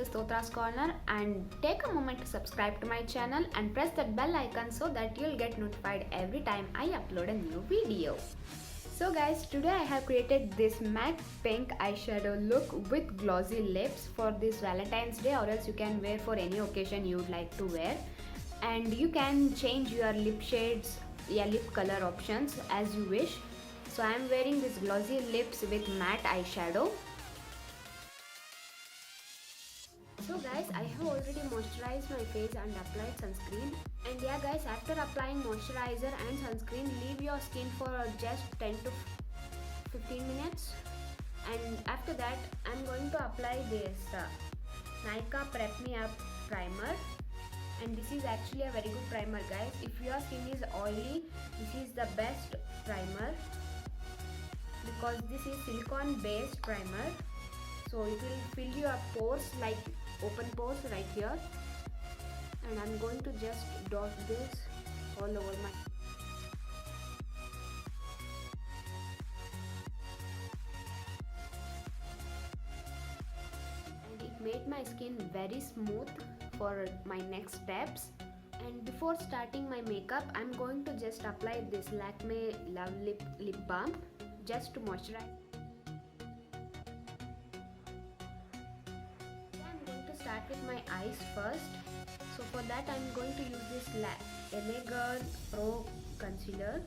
to Stotra's Corner, and take a moment to subscribe to my channel and press that bell icon so that you'll get notified every time I upload a new video. So guys, today I have created this matte pink eyeshadow look with glossy lips for this Valentine's Day, or else you can wear for any occasion you would like to wear. And you can change your lip shades, lip color options as you wish. So I am wearing this glossy lips with matte eyeshadow. So guys, I have already moisturized my face and applied sunscreen. And yeah guys, after applying moisturizer and sunscreen, leave your skin for just 10 to 15 minutes. And after that, I'm going to apply this Nykaa Prep Me Up primer. And this is actually a very good primer guys. If your skin is oily, this is the best primer because this is silicone based primer. So it will fill your pores, like open pores right here. And I'm going to just dot this all over my and it made my skin very smooth for my next steps. And before starting my makeup, I'm going to just apply this Lakme Love Lip Balm just to moisturize. Start with my eyes first. So for that I'm going to use this LA Girl Pro Concealer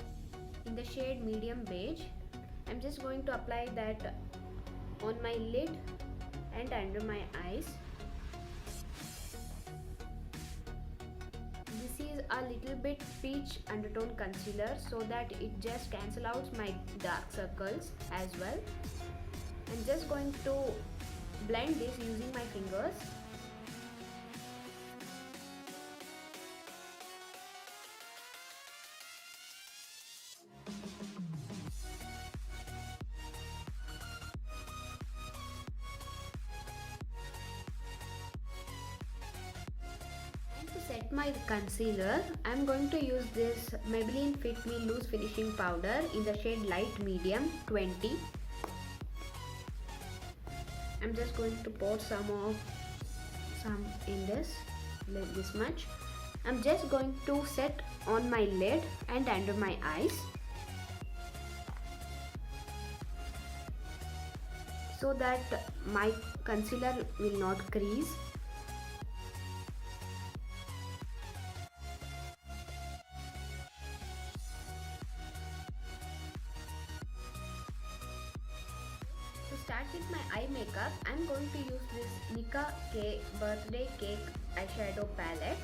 in the shade medium beige. I'm just going to apply that on my lid and under my eyes. This is a little bit peach undertone concealer so that it just cancels out my dark circles as well. I'm just going to blend this using my fingers. To set my concealer, I'm going to use this Maybelline Fit Me Loose Finishing Powder in the shade Light Medium 20. I'm just going to pour some in this, like this much. I'm just going to set on my lid and under my eyes so that my concealer will not crease. To start with my eye makeup, I'm going to use this Nika K Birthday Cake eyeshadow palette.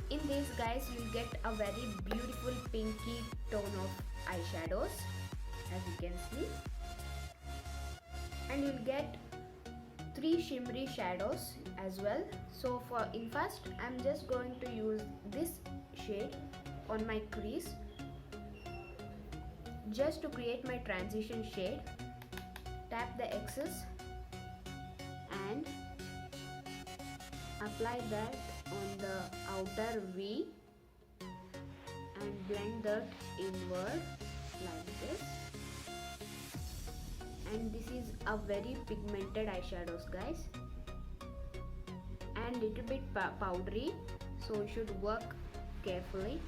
In this guys, you'll get a very beautiful pinky tone of eyeshadows as you can see, and you'll get 3 shimmery shadows as well. So in first, I'm just going to use this shade on my crease just to create my transition shade. Tap the excess and apply that on the outer V and blend that inward like this. And this is a very pigmented eyeshadows guys, and little bit powdery, so you should work carefully.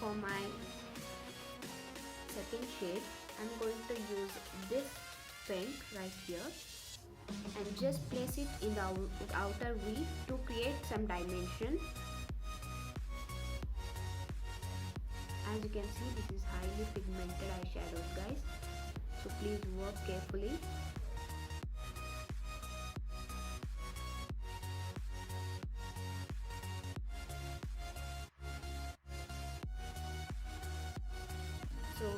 For my second shade, I'm going to use this pink right here and just place it in the outer V to create some dimension. As you can see, this is highly pigmented eyeshadows guys, so please work carefully. So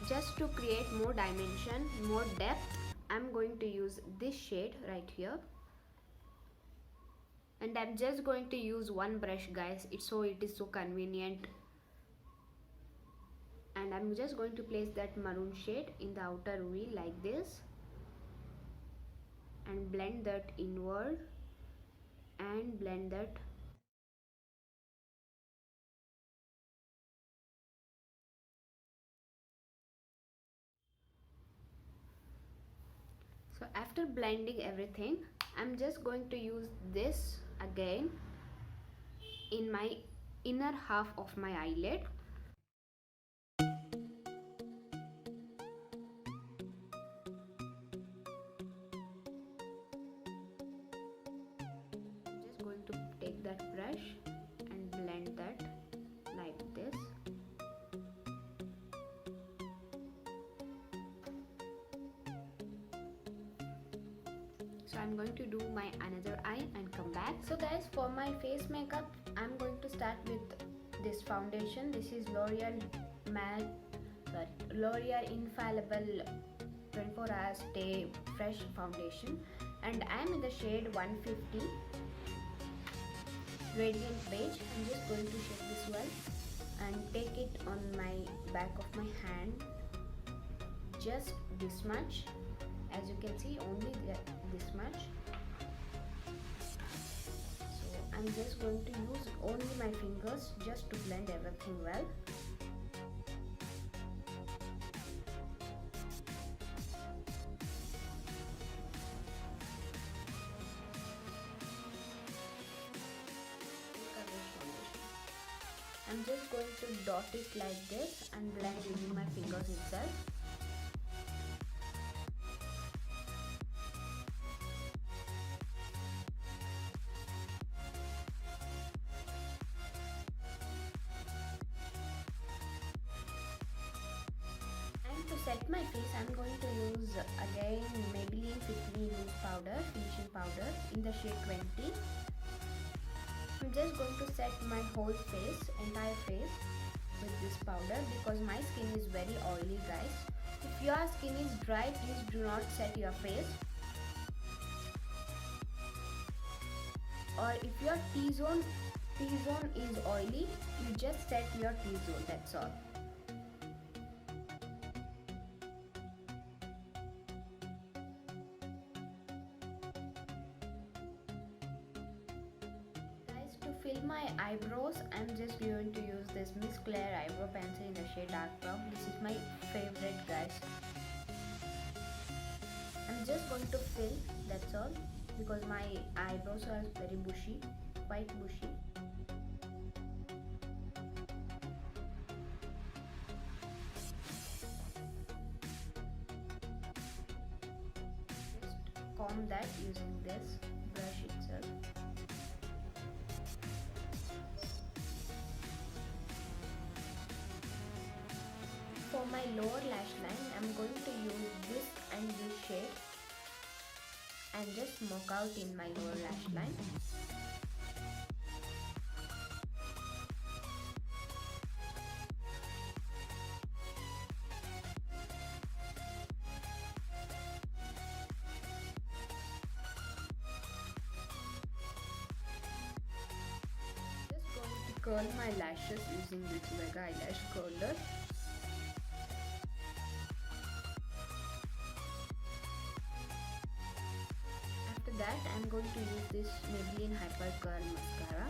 just to create more dimension, more depth, I'm going to use this shade right here, and I'm just going to use one brush guys, it is so convenient. And I'm just going to place that maroon shade in the outer V like this and blend that inward and blend that. So after blending everything, I'm just going to use this again in my inner half of my eyelid. I'm just going to take that brush and blend that like this. So I'm going to do my another eye and come back. So guys, for my face makeup, I'm going to start with this foundation. This is L'Oreal Infallible 24 hours stay fresh foundation, and I'm in the shade 150 radiant beige. I'm just going to shake this well and take it on my back of my hand, just this much. As you can see, only this much. So I'm just going to use only my fingers just to blend everything well. I'm just going to dot it like this and blend using my fingers itself. And to set my face, I'm going to use again Maybelline Fit Me Loose Powder, finishing powder in the shade 20. I'm just going to set my whole face, entire face with this powder because my skin is very oily, guys. If your skin is dry, please do not set your face. Or if your T-zone is oily, you just set your T-zone, that's all. To fill my eyebrows, I'm just going to use this Miss Claire eyebrow pencil in the shade dark brown. This is my favorite, guys. I'm just going to fill, that's all, because my eyebrows are very bushy, quite bushy. Just comb that using this brush itself. For my lower lash line, I'm going to use this and this shade and just smoke out in my lower lash line. Just going to curl my lashes using this Mega Eyelash Curler. That I'm going to use this Maybelline Hyper Curl Mascara.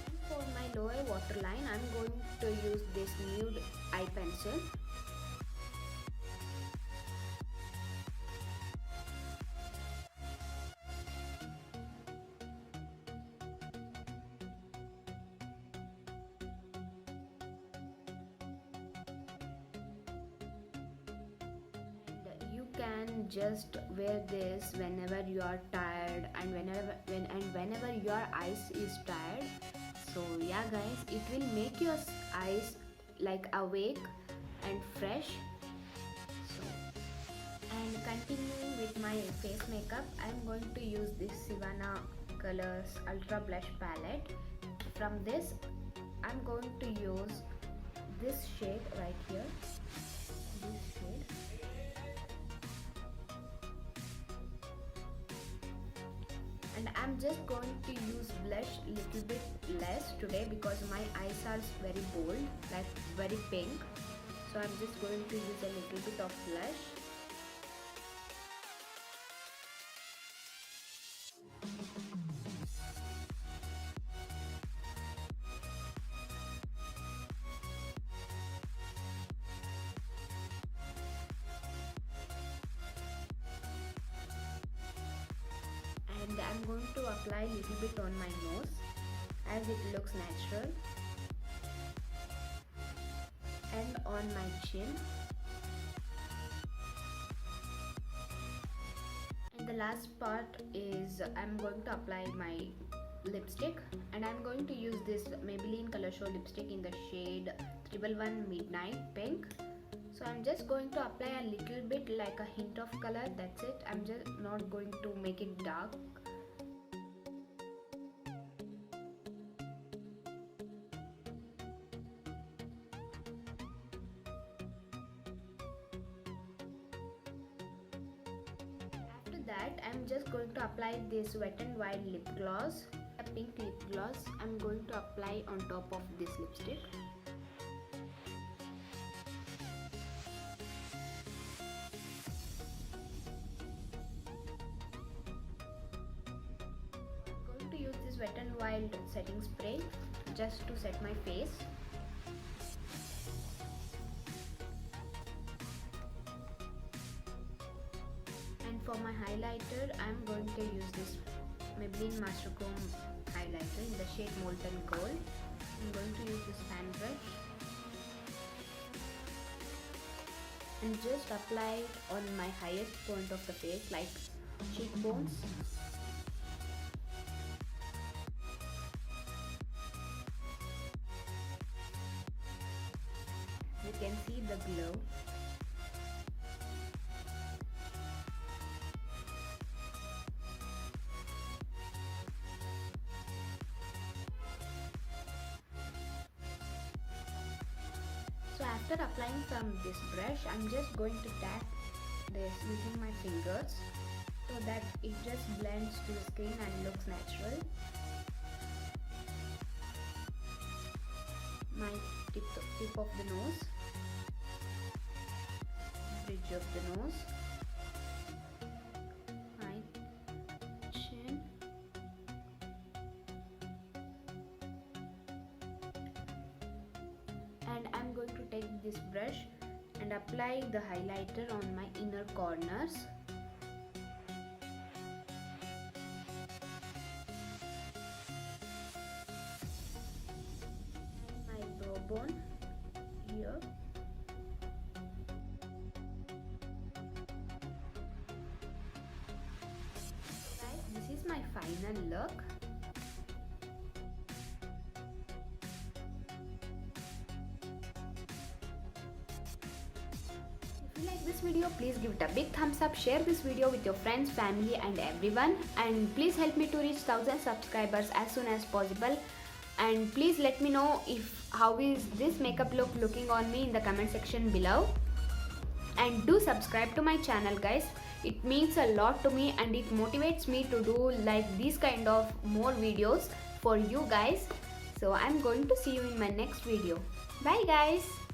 And for my lower waterline, I'm going to use this nude eye pencil. Can just wear this whenever you are tired and whenever your eyes is tired. So yeah guys, it will make your eyes like awake and fresh. So, and continuing with my face makeup, I'm going to use this Savannah Colors Ultra Blush Palette. From this, I'm going to use this shade right here, this shade. And I'm just going to use blush little bit less today because my eyes are very bold, like very pink. So I'm just going to use a little bit of blush. And I'm going to apply a little bit on my nose as it looks natural, and on my chin. And the last part is I'm going to apply my lipstick, and I'm going to use this Maybelline Color Show lipstick in the shade 311 Midnight Pink. So I'm just going to apply a little bit, like a hint of color, that's it. I'm just not going to make it dark. After that, I'm just going to apply this Wet n Wild lip gloss, a pink lip gloss. I'm going to apply on top of this lipstick. To use this Wet n Wild setting spray just to set my face. And for my highlighter, I'm going to use this Maybelline Master Chrome highlighter in the shade Molten Gold. I'm going to use this fan brush and just apply it on my highest point of the face, like cheekbones. You can see the glow. So after applying from this brush, I'm just going to tap this using my fingers so that it just blends to the skin and looks natural. My tip of the nose, bridge of the nose, my chin, and I'm going to take this brush and apply the highlighter on my inner corners. My brow bone here. Guys, this is my final look. If you like this video, please give it a big thumbs up, share this video with your friends, family and everyone, and please help me to reach 1000 subscribers as soon as possible. And please let me know if how is this makeup look looking on me in the comment section below. And do subscribe to my channel, guys. It means a lot to me and it motivates me to do like these kind of more videos for you guys. So I'm going to see you in my next video. Bye guys.